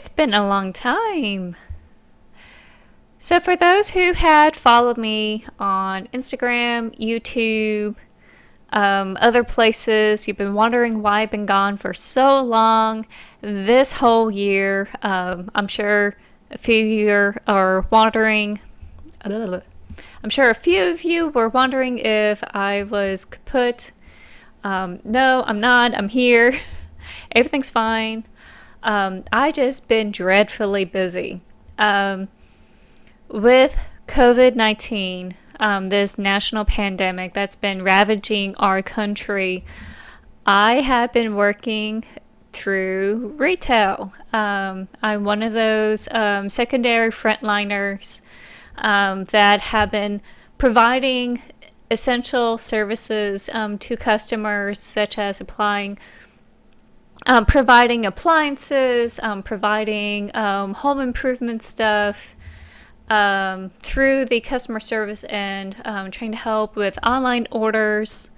It's been a long time. So, for those who had followed me on Instagram, YouTube, other places, you've been wondering why I've been gone for so long this whole year. I'm sure a few of you are wondering. I'm sure a few of you were wondering if I was kaput. No, I'm not. I'm here. Everything's fine. I just been dreadfully busy with COVID-19, this national pandemic that's been ravaging our country. I have been working through retail. I'm one of those secondary frontliners that have been providing essential services to customers, such as providing appliances, providing home improvement stuff through the customer service end, trying to help with online orders,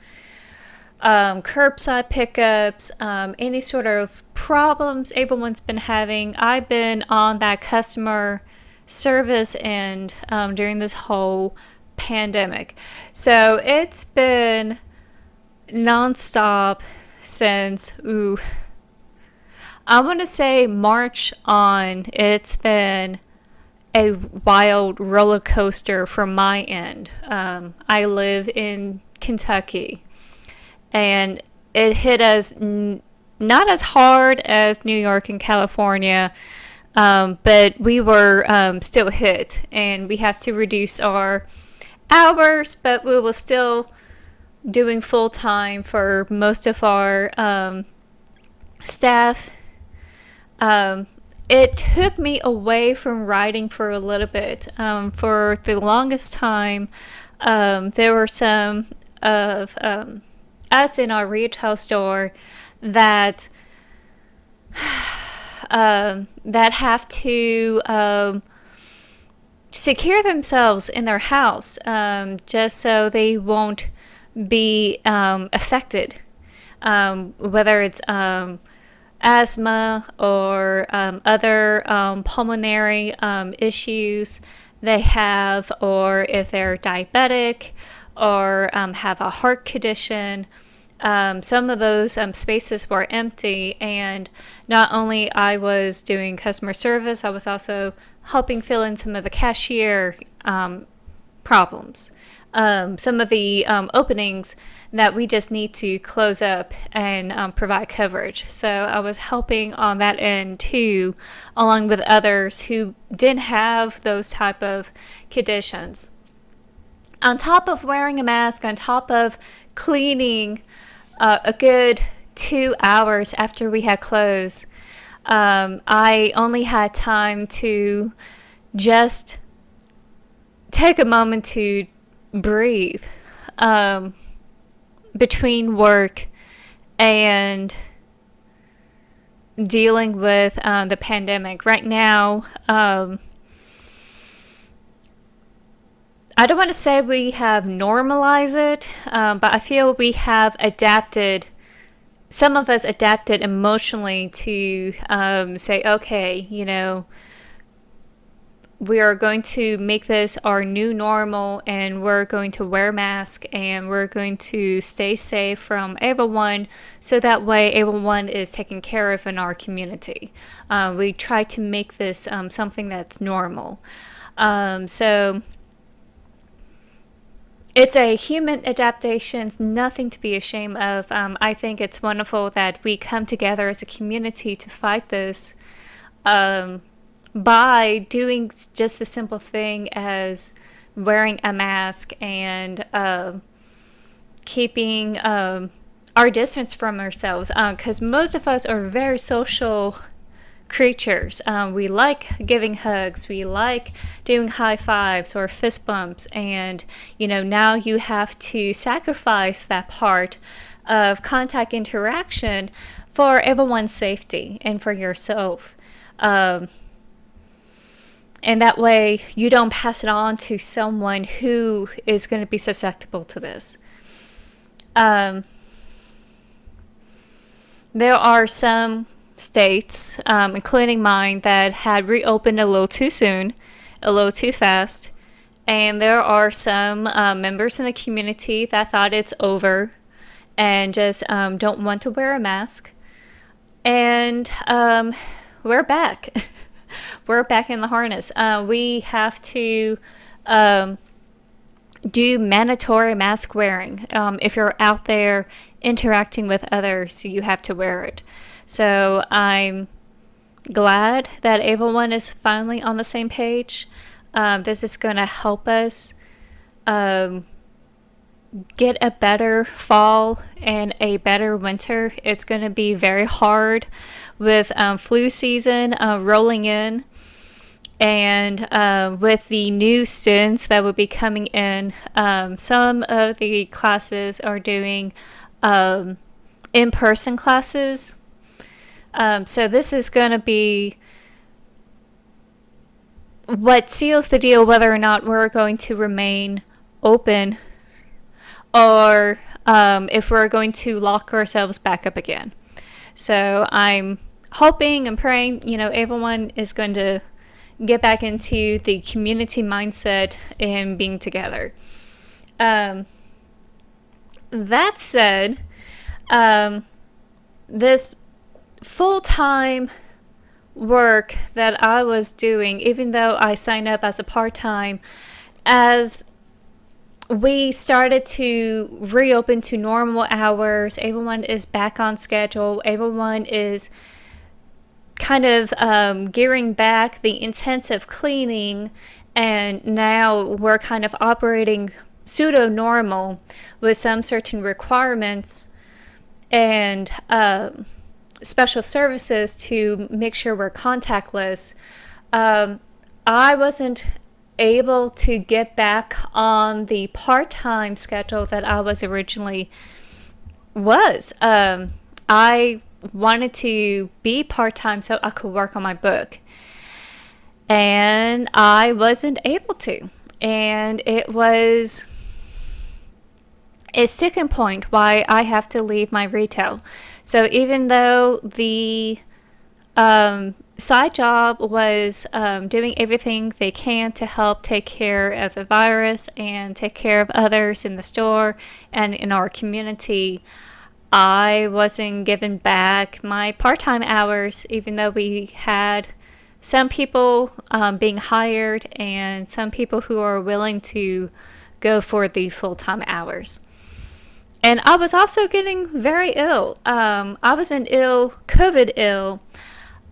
curbside pickups, any sort of problems everyone's been having. I've been on that customer service end during this whole pandemic. So it's been nonstop since, I want to say March on. It's been a wild roller coaster from my end. I live in Kentucky, and it hit us not as hard as New York and California, but we were still hit, and we have to reduce our hours, but we were still doing full time for most of our staff. It took me away from writing for a little bit. For the longest time, there were some of us in our retail store that have to secure themselves in their house just so they won't be affected, whether it's asthma or other pulmonary issues they have, or if they're diabetic or have a heart condition. Some of those spaces were empty, and not only I was doing customer service, I was also helping fill in some of the cashier problems, some of the openings that we just need to close up and provide coverage. So I was helping on that end too, along with others who didn't have those type of conditions. On top of wearing a mask, on top of cleaning a good 2 hours after we had closed, I only had time to just take a moment to breathe between work and dealing with the pandemic. Right now, I don't want to say we have normalized it, but I feel we have adapted. Some of us adapted emotionally to say, okay, we are going to make this our new normal, and we're going to wear masks, and we're going to stay safe from everyone, so that way everyone is taken care of in our community. We try to make this something that's normal. So it's a human adaptation. It's nothing to be ashamed of. I think it's wonderful that we come together as a community to fight this by doing just the simple thing as wearing a mask and keeping our distance from ourselves, because most of us are very social creatures. We like giving hugs, we like doing high fives or fist bumps, and now you have to sacrifice that part of contact interaction for everyone's safety and for yourself. And that way you don't pass it on to someone who is going to be susceptible to this. There are some states, including mine, that had reopened a little too soon, a little too fast. And there are some members in the community that thought it's over and just don't want to wear a mask. And we're back. We're back in the harness. We have to do mandatory mask wearing. If you're out there interacting with others, you have to wear it. So I'm glad that everyone is finally on the same page. This is going to help us get a better fall and a better winter. It's going to be very hard with flu season rolling in, and with the new students that will be coming in. Some of the classes are doing in-person classes. So this is going to be what seals the deal whether or not we're going to remain open or if we're going to lock ourselves back up again. So I'm hoping and praying, everyone is going to get back into the community mindset and being together. That said, this full-time work that I was doing, even though I signed up as a part-time, as we started to reopen to normal hours, everyone is back on schedule, everyone is kind of gearing back the intensive cleaning, and now we're kind of operating pseudo-normal with some certain requirements and special services to make sure we're contactless. I wasn't able to get back on the part-time schedule that I was originally was. I wanted to be part-time so I could work on my book, and I wasn't able to, and it was a sticking point why I have to leave my retail. So even though the side job was doing everything they can to help take care of the virus and take care of others in the store and in our community, I wasn't given back my part-time hours, even though we had some people being hired and some people who are willing to go for the full-time hours. And I was also getting very ill. I was COVID ill.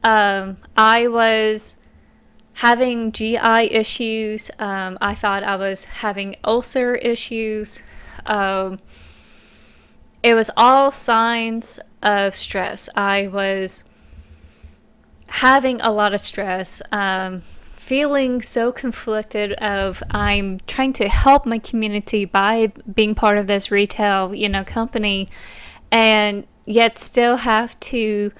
I was having GI issues. I thought I was having ulcer issues. It was all signs of stress. I was having a lot of stress, feeling so conflicted of I'm trying to help my community by being part of this retail, company, and yet still have to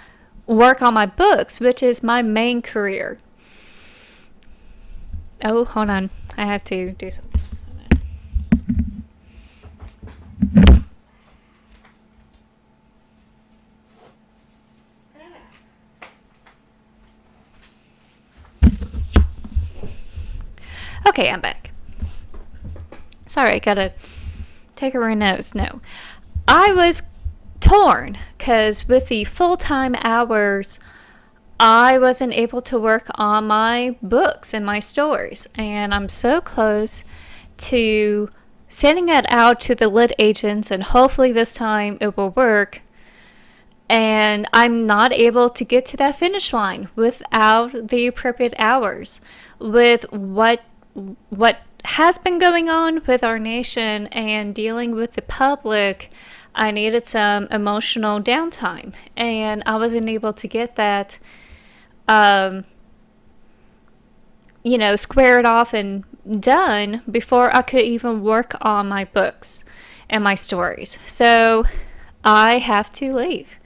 work on my books, which is my main career. Oh, hold on. I have to do something. Okay, I'm back. Sorry, I gotta take a notes. No. I was torn because with the full-time hours, I wasn't able to work on my books and my stories. And I'm so close to sending it out to the lit agents, and hopefully this time it will work. And I'm not able to get to that finish line without the appropriate hours. With what has been going on with our nation and dealing with the public, I needed some emotional downtime, and I wasn't able to get that, squared off and done before I could even work on my books and my stories. So I have to leave.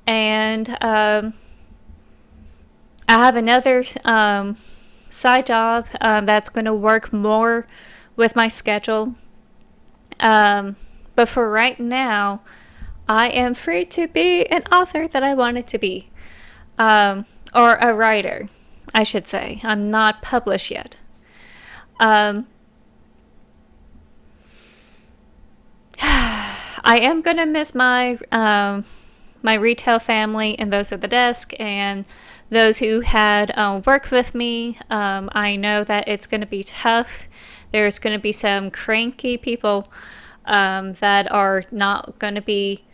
And I have another side job that's going to work more with my schedule. But for right now, I am free to be an author that I wanted to be. or a writer, I should say. I'm not published yet. I am gonna miss my my retail family and those at the desk and those who had worked with me. I know that it's going to be tough. There's going to be some cranky people that are not going to be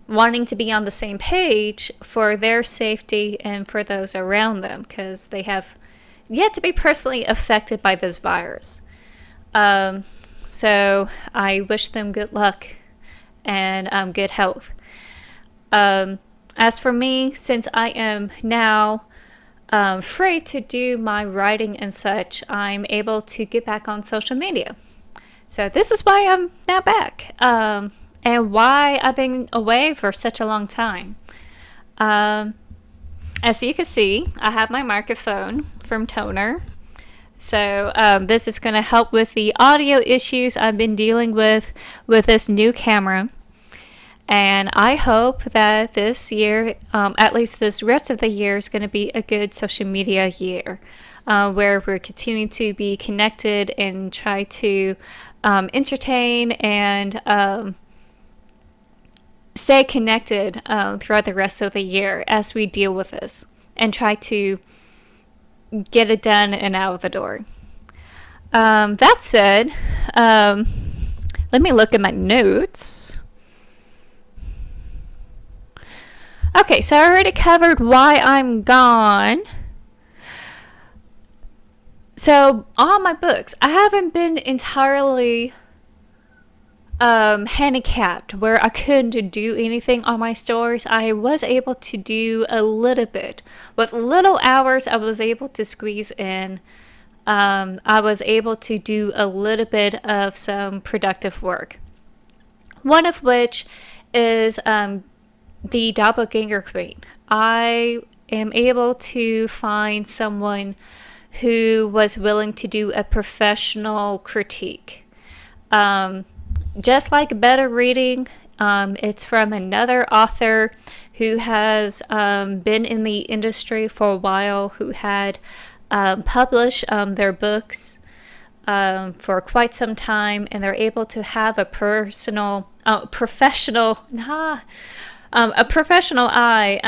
wanting to be on the same page for their safety and for those around them, because they have yet to be personally affected by this virus. So I wish them good luck and good health. As for me, since I am now free to do my writing and such, I'm able to get back on social media. So this is why I'm now back, and why I've been away for such a long time. As you can see, I have my microphone from Toner. So this is going to help with the audio issues I've been dealing with this new camera. And I hope that this year, at least this rest of the year, is going to be a good social media year, where we're continuing to be connected and try to entertain and stay connected throughout the rest of the year as we deal with this and try to get it done and out of the door. That said, let me look at my notes. Okay, so I already covered why I'm gone. So, on my books, I haven't been entirely handicapped where I couldn't do anything on my stories. I was able to do a little bit. With little hours I was able to squeeze in. I was able to do a little bit of some productive work. One of which is the doppelganger queen. I am able to find someone who was willing to do a professional critique. Just like Better Reading, it's from another author who has been in the industry for a while, who had published their books for quite some time, and they're able to have a professional eye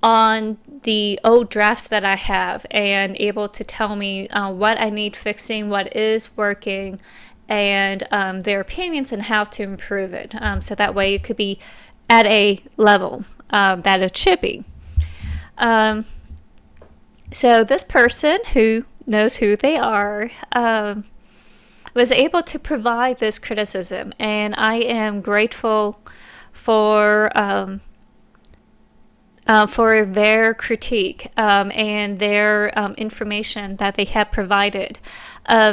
on the old drafts that I have, and able to tell me what I need fixing, what is working, and their opinions and how to improve it. So that way it could be at a level that it should be. So this person who knows who they are was able to provide this criticism, and I am grateful for their critique and their information that they have provided.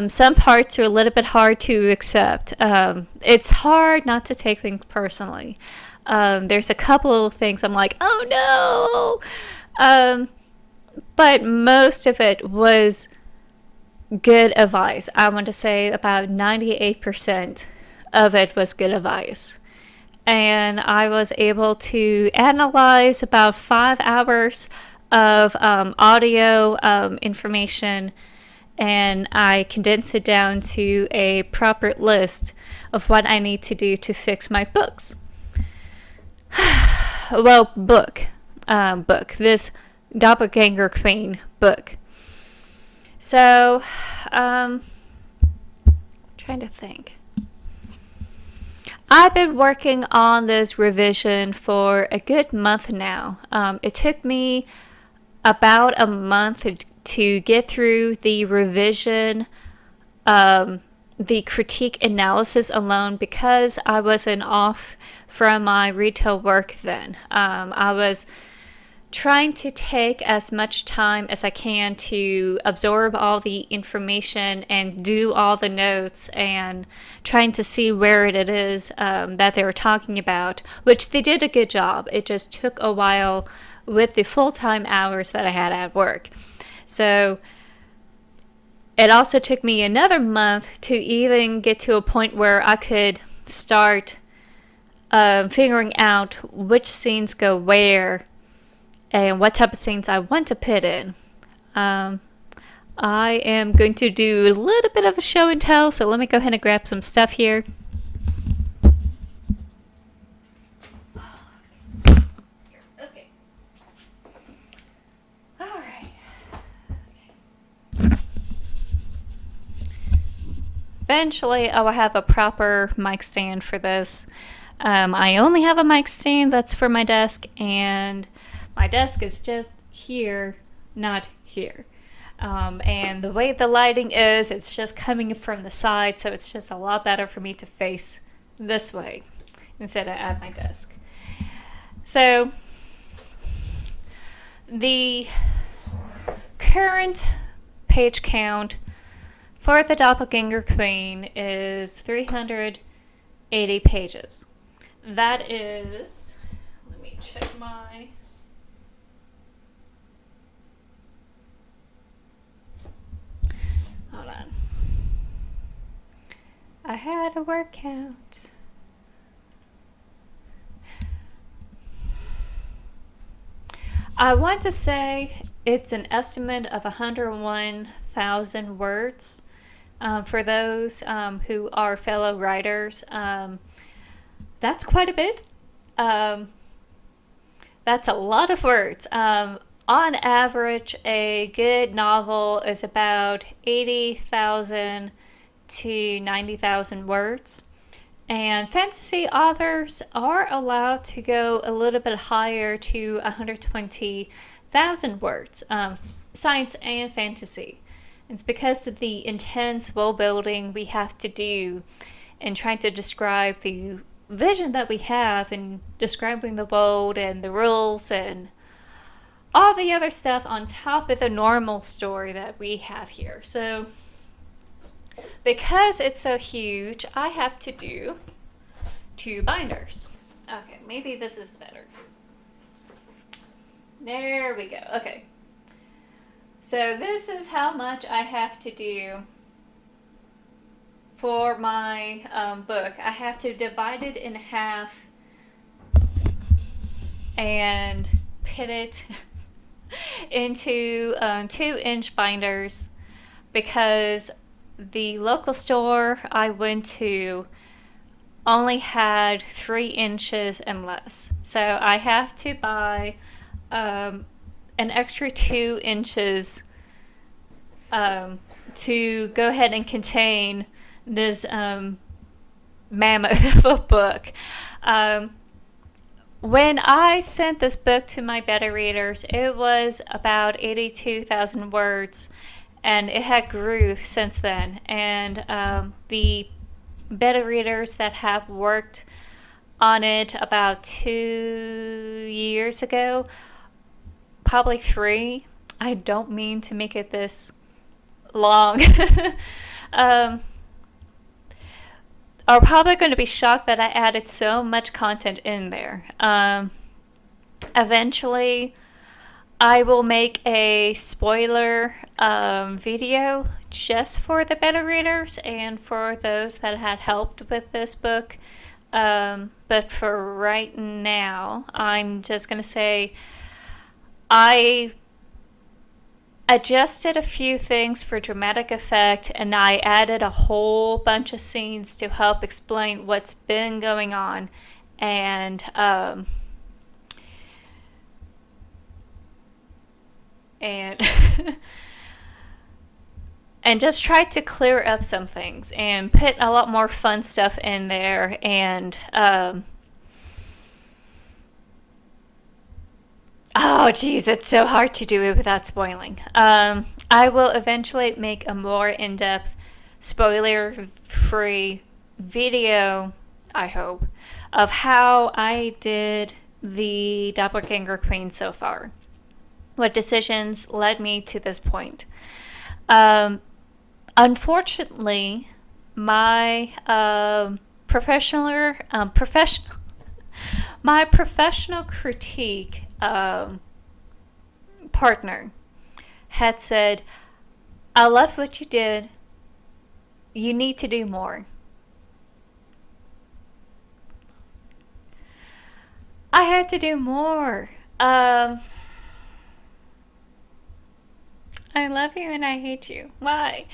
Some parts are a little bit hard to accept. It's hard not to take things personally. There's a couple of things I'm like, oh no! But most of it was good advice. I want to say about 98% of it was good advice. And I was able to analyze about 5 hours of audio information, and I condensed it down to a proper list of what I need to do to fix my books. Well, book. This Doppelganger Queen book. So, trying to think. I've been working on this revision for a good month now. It took me about a month to get through the revision, the critique analysis alone, because I wasn't off from my retail work then. I was trying to take as much time as I can to absorb all the information and do all the notes and trying to see where it is that they were talking about, which they did a good job. It just took a while with the full-time hours that I had at work. So it also took me another month to even get to a point where I could start figuring out which scenes go where and what type of scenes I want to put in. I am going to do a little bit of a show and tell, so let me go ahead and grab some stuff here. Okay. All right. Okay. Eventually, I will have a proper mic stand for this. I only have a mic stand that's for my desk, and my desk is just here, not here. And the way the lighting is, it's just coming from the side, so it's just a lot better for me to face this way instead of at my desk. So, the current page count for the Doppelganger Queen is 380 pages. That is, let me check my... Hold on. I had a word count. I want to say it's an estimate of 101,000 words. For those who are fellow writers, that's quite a bit. That's a lot of words. On average, a good novel is about 80,000 to 90,000 words. And fantasy authors are allowed to go a little bit higher to 120,000 words, science and fantasy. It's because of the intense world building we have to do in trying to describe the vision that we have in describing the world and the rules and all the other stuff on top of the normal story that we have here. So, because it's so huge, I have to do 2 binders. Okay, maybe this is better. There we go. Okay. So this is how much I have to do for my book. I have to divide it in half and put it into 2-inch binders because the local store I went to only had 3 inches and less. So I have to buy an extra 2 inches to go ahead and contain this mammoth of a book. When I sent this book to my beta readers, it was about 82,000 words, and it had grew since then. And the beta readers that have worked on it about 2 years ago, probably 3. I don't mean to make it this long. Are probably going to be shocked that I added so much content in there. Eventually, I will make a spoiler video just for the beta readers and for those that had helped with this book. But for right now, I'm just going to say I adjusted a few things for dramatic effect, and I added a whole bunch of scenes to help explain what's been going on, and and just tried to clear up some things and put a lot more fun stuff in there, and oh, geez, it's so hard to do it without spoiling. I will eventually make a more in-depth, spoiler-free video, I hope, of how I did the Doppelganger Queen so far. What decisions led me to this point. Unfortunately, my professional critique partner had said, I love what you did. You need to do more. I had to do more. I love you and I hate you. Why?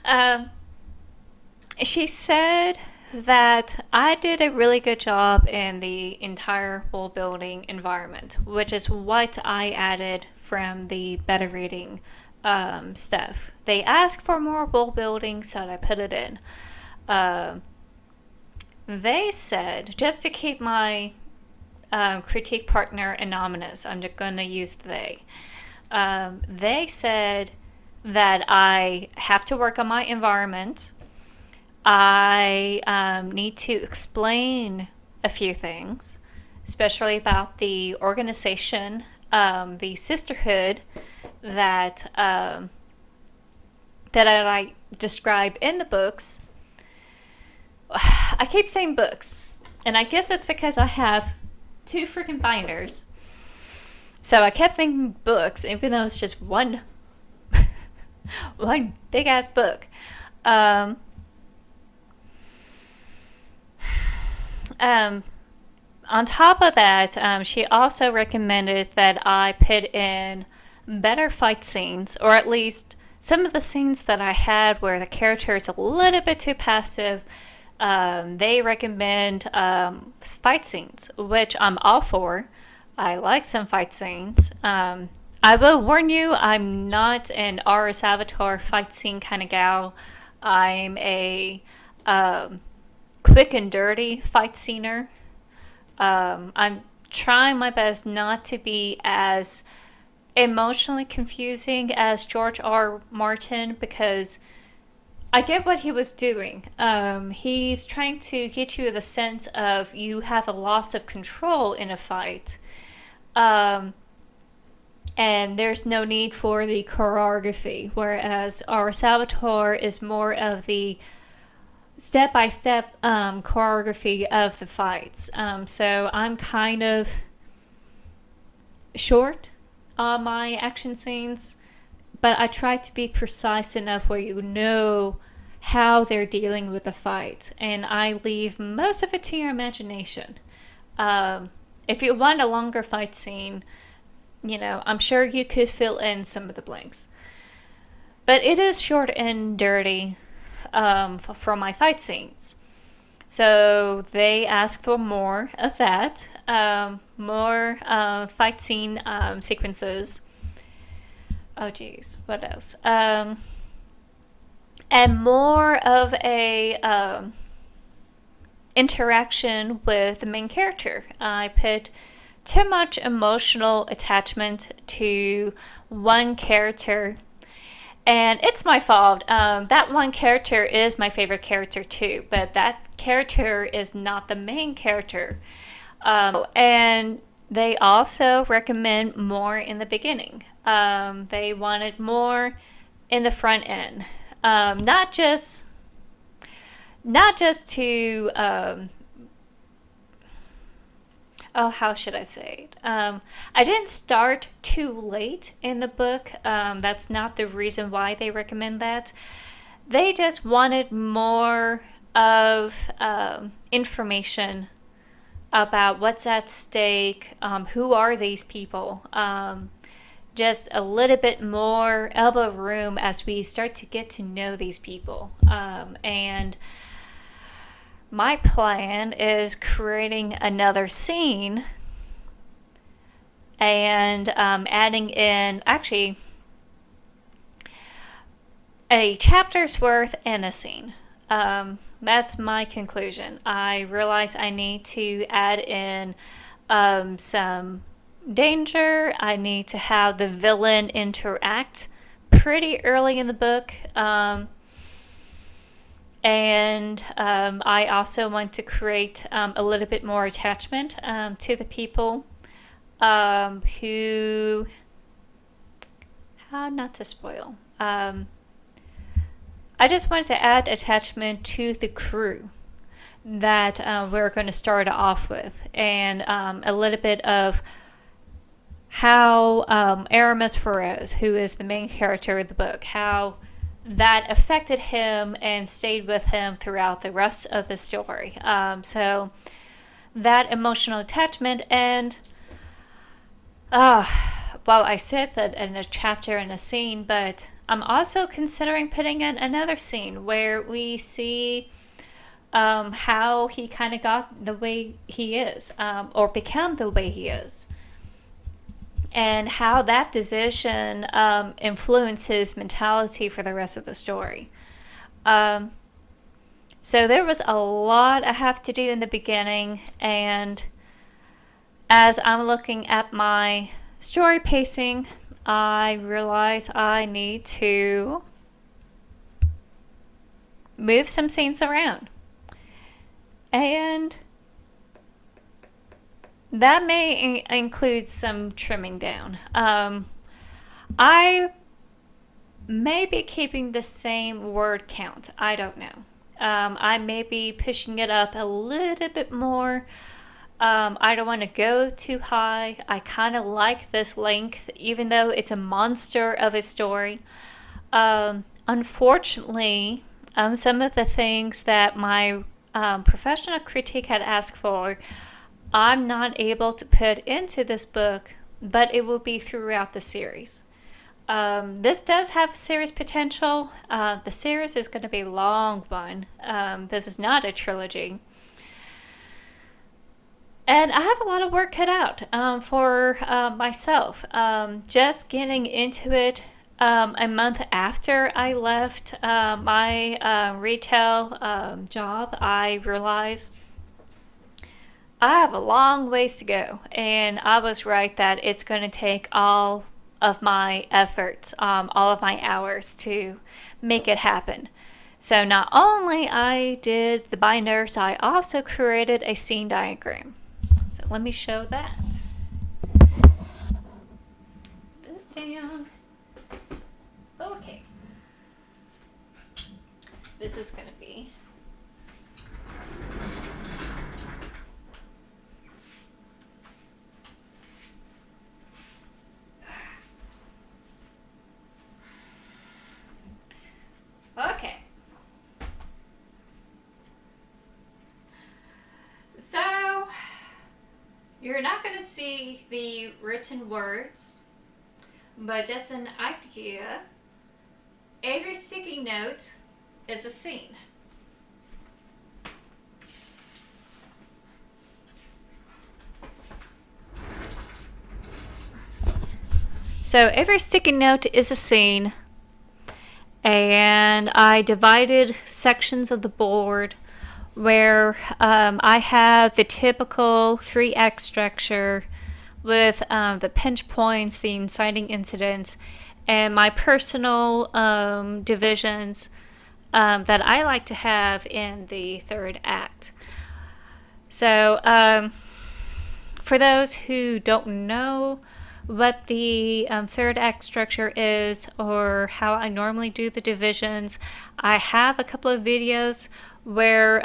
Um, she said that I did a really good job in the entire world building environment, which is what I added from the beta reading stuff. They asked for more world building, so I put it in. Uh, they said, just to keep my critique partner anonymous, I'm just going to use they. They said that I have to work on my environment. I need to explain a few things, especially about the organization, the sisterhood that that I describe in the books. I keep saying books, and I guess it's because I have two freaking binders. So I kept thinking books, even though it's just one big ass book. Um, on top of that, she also recommended that I put in better fight scenes, or at least some of the scenes that I had where the character is a little bit too passive. They recommend fight scenes, which I'm all for. I like some fight scenes. I will warn you, I'm not an R.S. Avatar fight scene kind of gal. I'm a quick and dirty fight scener. I'm trying my best not to be as emotionally confusing as George R. Martin, because I get what he was doing. He's trying to get you the sense of you have a loss of control in a fight. And there's no need for the choreography, whereas our Salvatore is more of the step-by-step choreography of the fights. So I'm kind of short on my action scenes, but I try to be precise enough where you know how they're dealing with the fight, and I leave most of it to your imagination. If you want a longer fight scene, I'm sure you could fill in some of the blanks. But it is short and dirty for my fight scenes. So they ask for more of that, more fight scene sequences. Oh geez, what else? And more of a interaction with the main character. I put too much emotional attachment to one character, and it's my fault. That one character is my favorite character too, but that character is not the main character. And they also recommend more in the beginning. They wanted more in the front end, not just to how should I say it? I didn't start too late in the book. That's not the reason why they recommend that. They just wanted more of information about what's at stake, who are these people, just a little bit more elbow room as we start to get to know these people. And my plan is creating another scene and adding in, actually, a chapter's worth in a scene. That's my conclusion. I realize I need to add in some danger. I need to have the villain interact pretty early in the book. And I also want to create a little bit more attachment to the people who, how not to spoil. I just wanted to add attachment to the crew that we're going to start off with, and a little bit of how Aramis Feroz, who is the main character of the book, how that affected him and stayed with him throughout the rest of the story. So that emotional attachment. And well, I said that in a chapter and a scene, but I'm also considering putting in another scene where we see how he kind of got the way he is, or become the way he is, and how that decision influenced his mentality for the rest of the story. So there was a lot I have to do in the beginning, and as I'm looking at my story pacing, I realize I need to move some scenes around. And that may include some trimming down. I may be keeping the same word count. I don't know. I may be pushing it up a little bit more. I don't want to go too high. I kind of like this length, even though it's a monster of a story. Unfortunately, some of the things that my professional critique had asked for, I'm not able to put into this book, but it will be throughout the series. This does have series potential. The series is going to be a long one. This is not a trilogy. And I have a lot of work cut out for myself. Just getting into it a month after I left my retail job, I realized I have a long ways to go. And I was right that it's going to take all of my efforts, all of my hours to make it happen. So not only I did the binders, I also created a scene diagram. So let me show that. This down. Okay. This is going to be okay. So you're not going to see the written words, but just an idea. Every sticky note is a scene. So every sticky note is a scene, and I divided sections of the board where I have the typical 3-act structure with the pinch points, the inciting incidents, and my personal divisions that I like to have in the third act. So for those who don't know what the third act structure is or how I normally do the divisions, I have a couple of videos where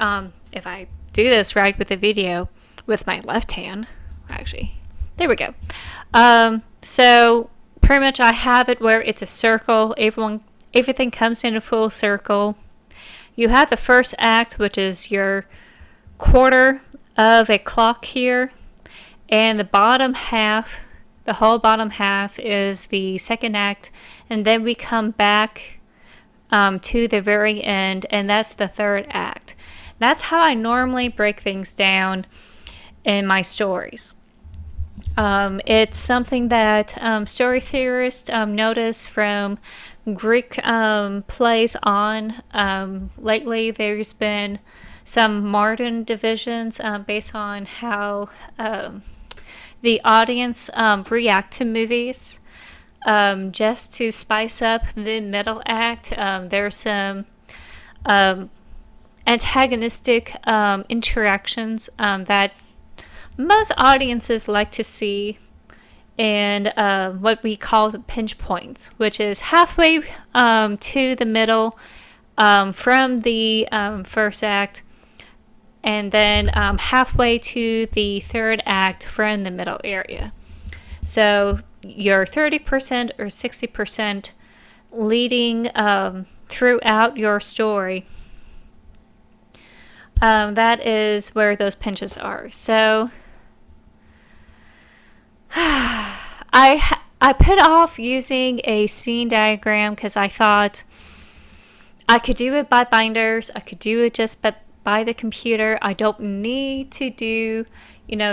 if I do this right with the video with my left hand, actually, there we go. So pretty much I have it where it's a circle. Everything comes in a full circle. You have the first act, which is your quarter of a clock here, and the bottom half, the whole bottom half is the second act, and then we come back to the very end, and that's the third act. That's how I normally break things down in my stories. It's something that story theorists notice from Greek plays on. Lately, there's been some modern divisions based on how the audience react to movies. Just to spice up the middle act, there's some antagonistic interactions that most audiences like to see, and what we call the pinch points, which is halfway to the middle from the first act, and then halfway to the third act from the middle area. So your 30% or 60% leading throughout your story that is where those pinches are. So I put off using a scene diagram because I thought I could do it by binders. I could do it just by the computer. I don't need to do,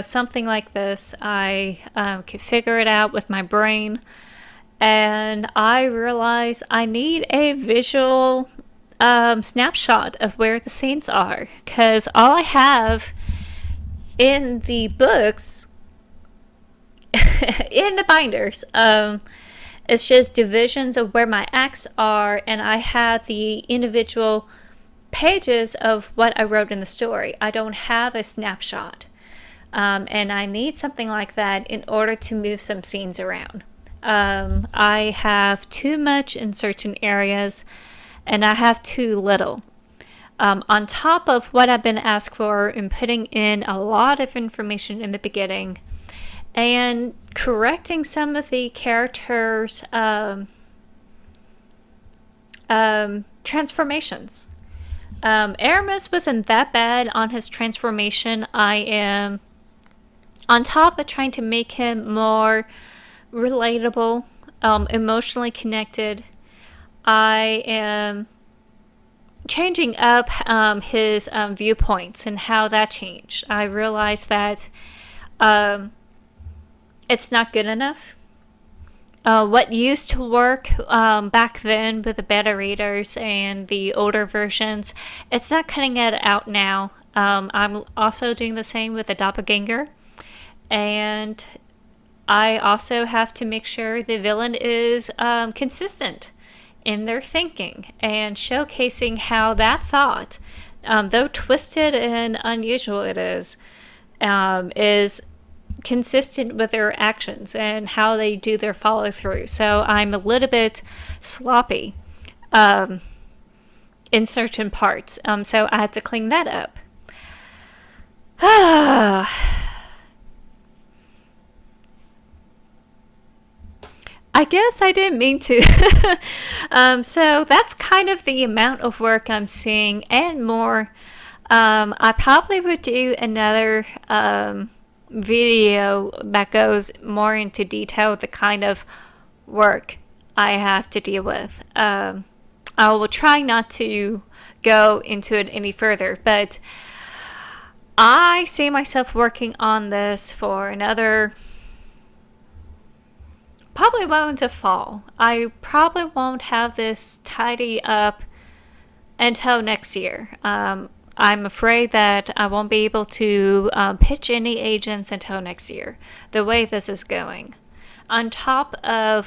something like this. I could figure it out with my brain. And I realized I need a visual snapshot of where the scenes are. Because all I have in the books, in the binders, it's just divisions of where my acts are, and I had the individual pages of what I wrote in the story. I don't have a snapshot, and I need something like that in order to move some scenes around. I have too much in certain areas, and I have too little. On top of what I've been asked for and putting in a lot of information in the beginning, and correcting some of the characters' transformations. Aramis wasn't that bad on his transformation. I am on top of trying to make him more relatable, emotionally connected. I am changing up his viewpoints and how that changed. I realized that it's not good enough. What used to work back then with the beta readers and the older versions, it's not cutting it out now. I'm also doing the same with the doppelganger. And I also have to make sure the villain is consistent in their thinking and showcasing how that thought, though twisted and unusual it is consistent with their actions and how they do their follow through. So I'm a little bit sloppy in certain parts. So I had to clean that up. I guess I didn't mean to. So that's kind of the amount of work I'm seeing and more. I probably would do another video that goes more into detail the kind of work I have to deal with. I will try not to go into it any further, but I see myself working on this for another, probably well into fall. I probably won't have this tidy up until next year. I'm afraid that I won't be able to pitch any agents until next year, the way this is going. On top of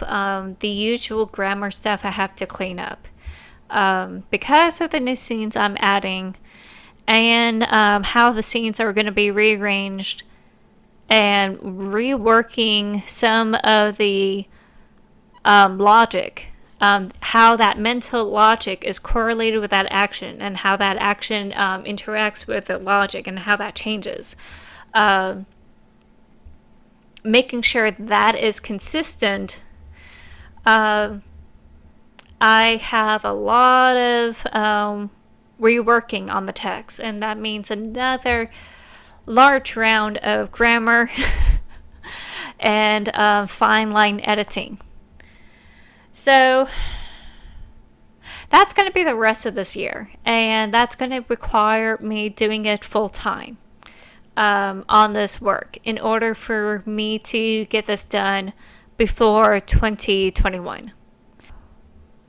the usual grammar stuff I have to clean up. Because of the new scenes I'm adding and how the scenes are going to be rearranged and reworking some of the logic. How that mental logic is correlated with that action and how that action interacts with the logic and how that changes. Making sure that is consistent. I have a lot of reworking on the text, and that means another large round of grammar and fine line editing. So that's going to be the rest of this year, and that's going to require me doing it full time on this work in order for me to get this done before 2021.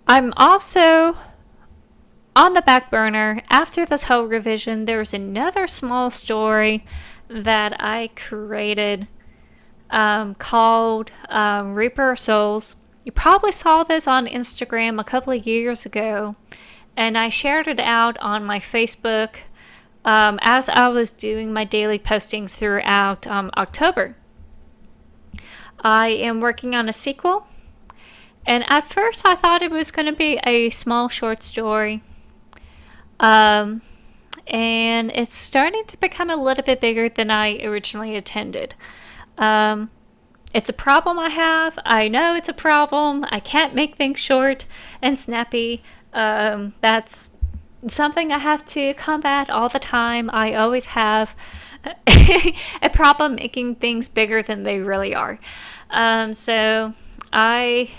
I'm also on the back burner. After this whole revision, there's another small story that I created called Reaper of Souls. You probably saw this on Instagram a couple of years ago, and I shared it out on my Facebook as I was doing my daily postings throughout October. I am working on a sequel, and at first I thought it was going to be a small short story, and it's starting to become a little bit bigger than I originally intended. It's a problem I have. I know it's a problem. I can't make things short and snappy. That's, something I have to combat all the time. I always have a problem making things bigger than they really are. So I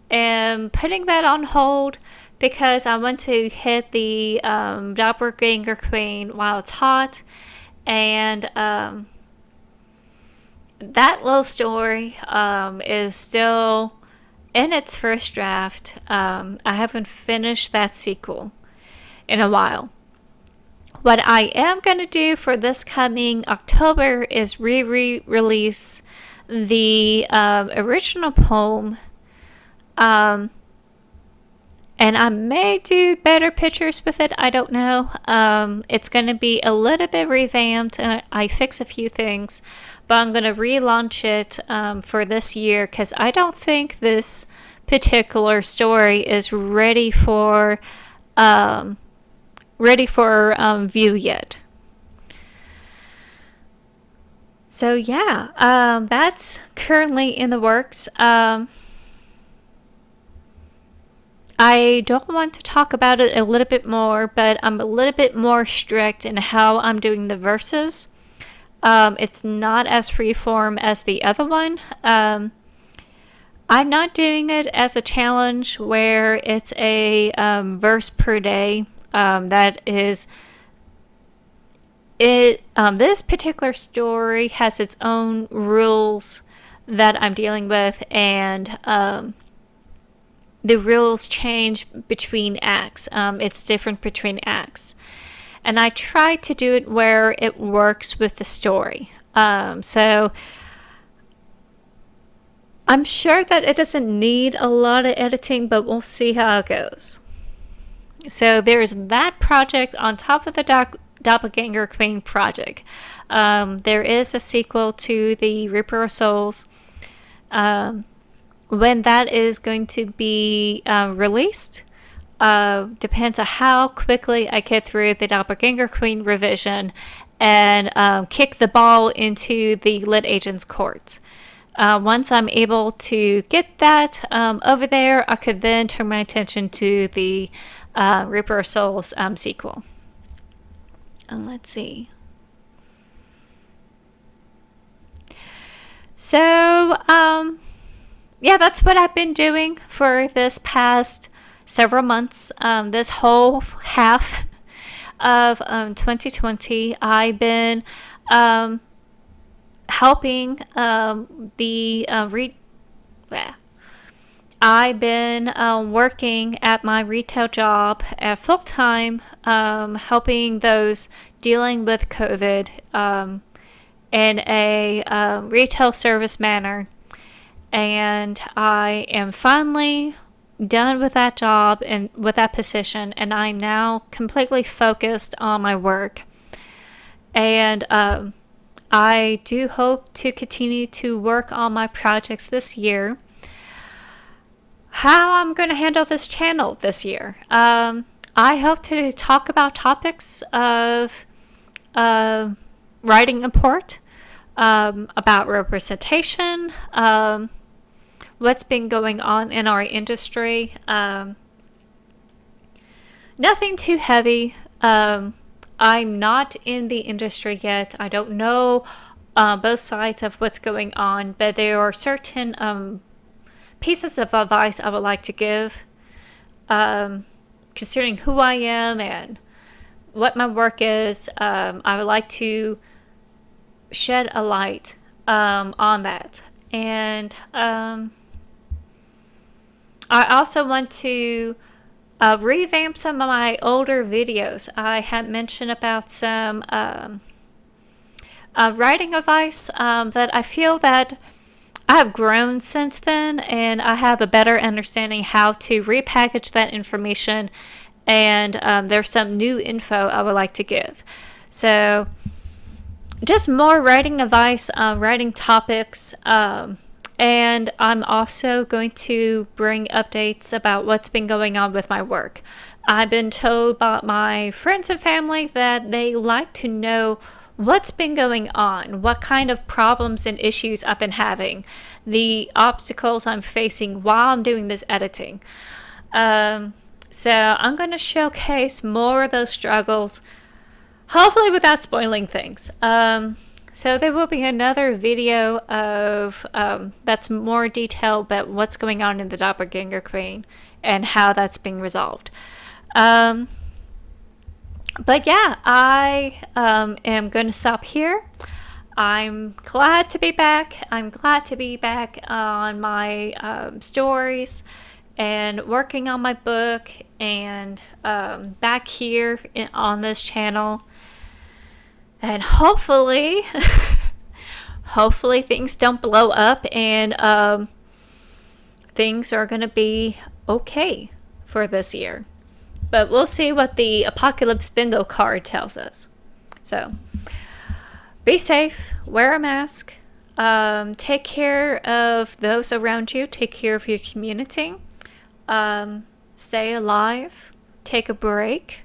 am putting that on hold because I want to hit the Doppelganger Queen while it's hot. And that little story is still in its first draft. I haven't finished that sequel in a while. What I am going to do for this coming October is re-release the original poem. And I may do better pictures with it. I don't know. It's going to be a little bit revamped. I fix a few things, but I'm going to relaunch it for this year because I don't think this particular story is ready for view yet. So yeah, that's currently in the works. I don't want to talk about it a little bit more, but I'm a little bit more strict in how I'm doing the verses. It's not as freeform as the other one. I'm not doing it as a challenge where it's a verse per day. That is it. This particular story has its own rules that I'm dealing with, and the rules change between acts. It's different between acts. And I try to do it where it works with the story. So I'm sure that it doesn't need a lot of editing, but we'll see how it goes. So there's that project on top of the Doppelganger Queen project. There is a sequel to the Reaper of Souls. When that is going to be released depends on how quickly I get through the Doppelganger Queen revision and kick the ball into the Lit Agents Court. Once I'm able to get that over there, I could then turn my attention to the Reaper of Souls sequel. And let's see. So, yeah, that's what I've been doing for this past several months. This whole half of 2020, I've been helping I've been working at my retail job at full time, helping those dealing with COVID in a retail service manner. And I am finally done with that job and with that position, and I'm now completely focused on my work. And I do hope to continue to work on my projects this year. How I'm going to handle this channel this year. I hope to talk about topics of writing import, about representation, what's been going on in our industry. Nothing too heavy. I'm not in the industry yet. I don't know both sides of what's going on, but there are certain pieces of advice I would like to give considering who I am and what my work is. I would like to shed a light on that. And I also want to revamp some of my older videos. I had mentioned about some writing advice that I feel that I have grown since then, and I have a better understanding how to repackage that information, and there's some new info I would like to give. So just more writing advice, writing topics, and I'm also going to bring updates about what's been going on with my work. I've been told by my friends and family that they like to know what's been going on, what kind of problems and issues I've been having, the obstacles I'm facing while I'm doing this editing. So I'm going to showcase more of those struggles, hopefully without spoiling things. So there will be another video of that's more detailed about what's going on in the Doppelganger Queen and how that's being resolved. But yeah, I am going to stop here. I'm glad to be back. I'm glad to be back on my stories and working on my book and back here on this channel. And hopefully, hopefully things don't blow up and things are going to be okay for this year. But we'll see what the Apocalypse Bingo card tells us. So, be safe, wear a mask, take care of those around you, take care of your community, stay alive, take a break,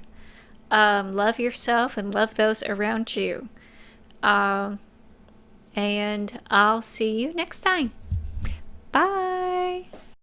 love yourself and love those around you. And I'll see you next time. Bye.